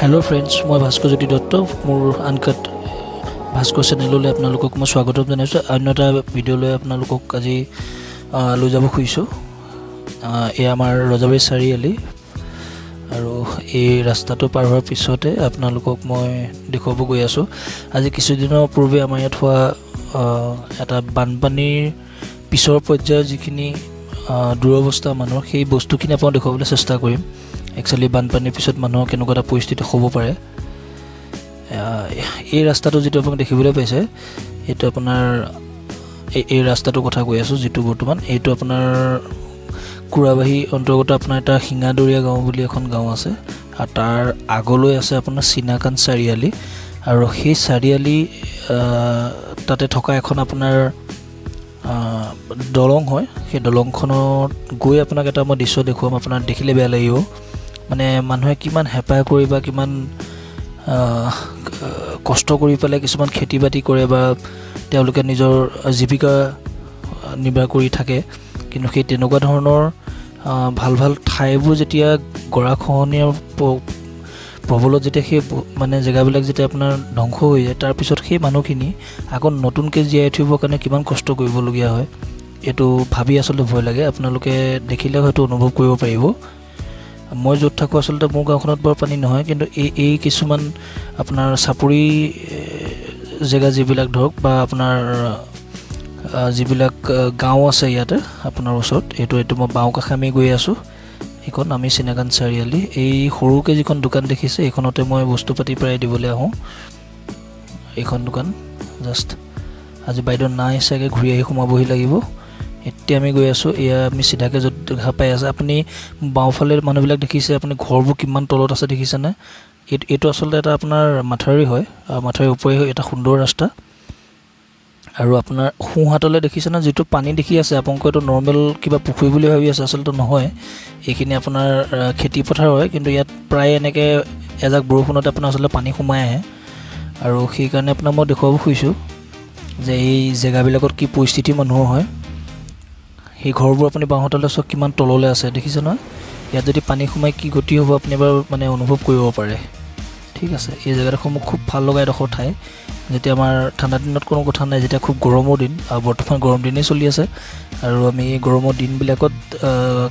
hello friends मैं भास्कर ज्योति दत्त मोर आनकाट भास्कर चेनेलলৈ আপোনালোকক মই স্বাগতম জনাইছো অন্য এটা ভিডিঅ'লৈ আপোনালোকক আজি লৈ যাব খুজিছো এই আমাৰ ৰজাবাৰী চাৰিআলি আৰু এই ৰাস্তাটো পাৰ হোৱাৰ পিছতে আপোনালোকক মই দেখুৱাব গৈ আছো আজি কিছুদিনৰ পূৰ্বে আমাৰ ইয়াত হোৱা এটা বানপানীৰ পিছৰ পৰ্যায়ৰ যিখিনি দুৰৱস্থা মানুহৰ সেই বস্তুখিনি আপোনাক দেখুৱাবলৈ চেষ্টা কৰিম एक्चुअली बानपानीर पिছত মানুহৰ কেনেকুৱা পৰিস্থিতি হ'ব পাৰে এই ৰাস্তাটো যেটো আপোনাক দেখিবলৈ পাইছে এটো আপোনাৰ এই ৰাস্তাটো কথা কৈ আছো যেটো বৰ্তমান এটো আপোনাৰ কুৰাবাহী অন্তৰ্গত আপোনাৰ এটা হিঙাদৰিয়া গাঁও বুলি এখন গাঁও আছে আৰু তাৰ আগলৈ আছে আপোনাৰ সিনাকান চাৰিআলি আৰু সেই চাৰিআলি তাতে থকা এখন আপোনাৰ দলং হয় সেই দলংখনত গৈ আপোনাক এটা মই দৃশ্য দেখুৱাম আপোনাৰ দেখিলে বেয়া লাগিব মানে মানুহে কিমান হেপা কৰি বা কিমান কষ্ট কৰি পেলাই কিছুমান খেতি বাতি কৰে বা তেওঁলোকে নিজৰ জীৱিকা নিৰ্বাহ কৰি থাকে কিন্তু সেই তেনেকুৱা ধৰণৰ ভাল ভাল ঠাইবোৰ যেতিয়া গৰাখহনীয়াৰ প্ৰবলত যেতিয়া সেই মানে জেগাবিলাক যেতিয়া আপোনাৰ ধ্বংস হৈ যায় তাৰ পিছত সেই মানুহখিনি আকৌ নতুনকৈ জীয়াই উঠিবৰ কাৰণে কিমান কষ্ট কৰিবলগীয়া হয় এটো ভাবি আসলে ভয় লাগে আপোনালোকে দেখিলে হয়তো অনুভৱ কৰিব পাৰিব মই যত থাকো আসলে মোৰ গাঁওখনত বৰ পানী নহয় কিন্তু এই কিছুমান আপোনাৰ সাপুৰি জেগা যিবিলাক ধৰক বা আপোনাৰ যিবিলাক গাঁও আছে ইয়াতে আপোনাৰ ওচৰত এটো মই বাও কাষে আমি গৈ আছো এখন আমি সিনাকান চাৰিআলি এই সৰুকে যিখন দোকান দেখিছে এখনতে মই বস্তু পাতি প্ৰায় দিবলৈ আহো এখন দোকান জাস্ট আজি বাইদেউ নাই চাগে ঘূৰি আহি সোমাবহি লাগিব এতিয়া আমি গৈ আছো এয়া আমি সিধাকে যত দেখা পাই আছে আপুনি বাওফালেৰ মানুহবিলাক দেখিছে আপুনি ঘৰবোৰ কিমান তলত আছে দেখিছে না এটো আসলে এটা আপোনাৰ মাথাৰি হয় মাথাৰি ওপৰে এটা সুন্দৰ ৰাস্তা আৰু আপোনাৰ খুহাতলে দেখিছে না যেটো পানী দেখি আছে আপোনাক এটো নৰমাল কিবা পুখুৰী বুলি ভাবি আছে আসলে নহয় এইখিনি আপোনাৰ খেতি পথাৰ হয় কিন্তু ইয়াত প্ৰায় এনেকে এজাক বৰষুণতে আপোনাৰ আসলে পানী সোমাই আহে আৰু সেই কাৰণে আপোনাক মই দেখুৱাব খুজিছো যে এই জেগাবিলাকত কি পৰিস্থিতি মানুহৰ হয় এই ঘৰবোৰ আপুনি বাহতলে সব কিমান তললে আছে দেখিছে না ইয়াত যদি পানী সোমাই কি গতি হ'ব আপুনি এবাৰ মানে অনুভৱ কৰিব পাৰে ঠিক আছে এই জায়গাটো খুব ভাল লগা এডোখৰ ঠাই যেতিয়া আমাৰ ঠাণ্ডা দিনত কোনো কথা নাই যেতিয়া খুব গৰমৰ দিন আৰু বৰ্তমান গৰম দিনেই চলি আছে আৰু আমি গৰমৰ দিনবিলাকত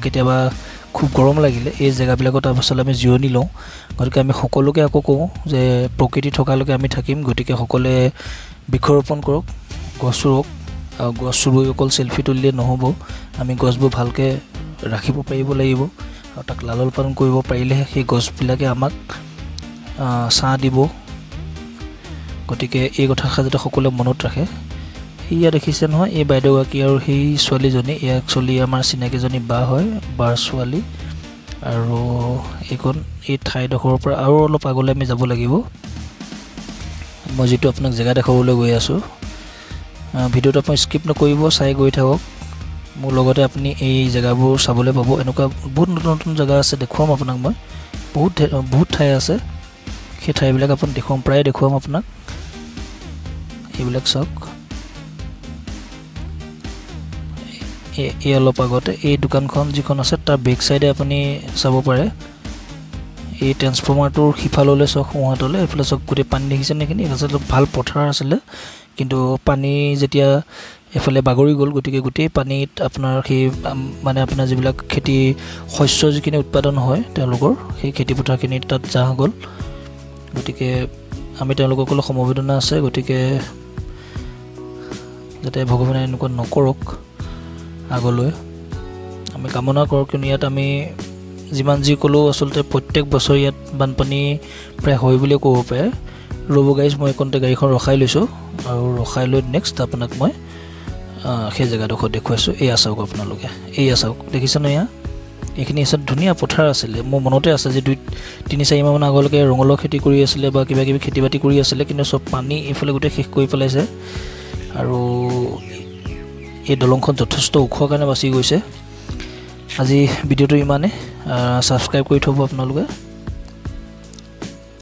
কেতিয়াবা খুব গৰম লাগিলে এই জায়গাবিলাকত আসলে আমি জিৰণি লওঁ গতিকে আমি সকলোকে আকৌ কওঁ যে প্ৰকৃতি থকালৈকে আমি থাকিম গতিকে সকলে বৃক্ষৰোপণ কৰক গছ ৰুওক গছ ৰুই অকল সেলফি তুলিলে নহব আমি গছবোৰ ভালকে ৰাখিব পাৰিব লাগিব আৰু তাক লালন পালন কৰিব পাৰিলে সেই গছবিলাকে আমাক ছাঁ দিব গতিকে এই কথা যাতে সকলোৱে মনত ৰাখে ইয়া দেখিছে নহয় এই বাইদেউগৰাকী আৰু সেই ছোৱালীজনী এই একচুয়ালি আমাৰ চিনাকিজনী বা হয় বাৰ ছোৱালী আৰু এইখন এই ঠাইডোখৰৰ পৰা আৰু অলপ আগলৈ আমি যাব লাগিব মই যেটো আপোনাক জেগা দেখাবলৈ গৈ আছো ভিডিওটো আপুনি স্কিপ নকৰিব চাই গৈ থাকক মোৰ লগতে আপুনি এই জেগাবোৰ চাবলৈ পাব এনেকুৱা বহুত নতুন নতুন জেগা আছে দেখুৱাম আপোনাক মই বহুত ঠাই আছে সেই ঠাইবিলাক আপুনি দেখুৱাম প্ৰায় দেখুৱাম আপোনাক এইবিলাক চাওক এই অলপ আগতে এই দোকানখন যিখন আছে তাৰ বেক সাইডে আপুনি চাব পাৰে এই ট্ৰান্সফৰ্মাৰটোৰ খিফাললৈ চাওক সোঁহাতলৈ এফালে চাওক গোটেই পানী দেখিছে নেকি এটা ভাল পথাৰ আছিল কিন্তু পানী যেতিয়া এফালে বাগৰি গল গতিকে গোটেই পানীত আপোনাৰ সেই মানে আপোনাৰ যিবিলাক খেতি শস্য যিখিনি উৎপাদন হয় তেওঁলোকৰ সেই খেতি পথাৰখিনি তাত জাহ গল গতিকে আমি তেওঁলোককলৈ সমবেদনা আছে গতিকে যাতে ভগৱানে এনেকুৱা নকৰক আগলৈ আমি কামনা কৰোঁ কিয়নো ইয়াত আমি যিমান যি কলো আসলে প্ৰত্যেক বছৰ ইয়াত বানপানী প্ৰায় হয় বুলি ক'ব পাৰে ৰ'ব গাইজ মই কোনতে গাড়ীখন ৰখাই লৈছো আৰু ৰখাই লৈ নেক্সট আপোনাক মই সেই জেগাডোখৰ দেখুৱাইছো এই আছাওক আপোনালোকে এই আছাওক দেখিছে ন ইয়া এইখিনি আছে ধুনীয়া পথাৰ আছিল মোৰ মনতে আছে যে 2-3-4 মাহ মান আগলৈকে ৰঙালাও খেতি কৰি আছিল বা কিবা কিবি খেতি বাতি কৰি আছিল কিন্তু সব পানী এফালে গোটেই শেষ কৰি পেলাইছে আৰু এই দলংখন যথেষ্ট ওখ কাৰণে বাচি গৈছে আজি ভিডিওটো ইমানে সাবস্ক্ৰাইব কৰি থব আপোনালোকে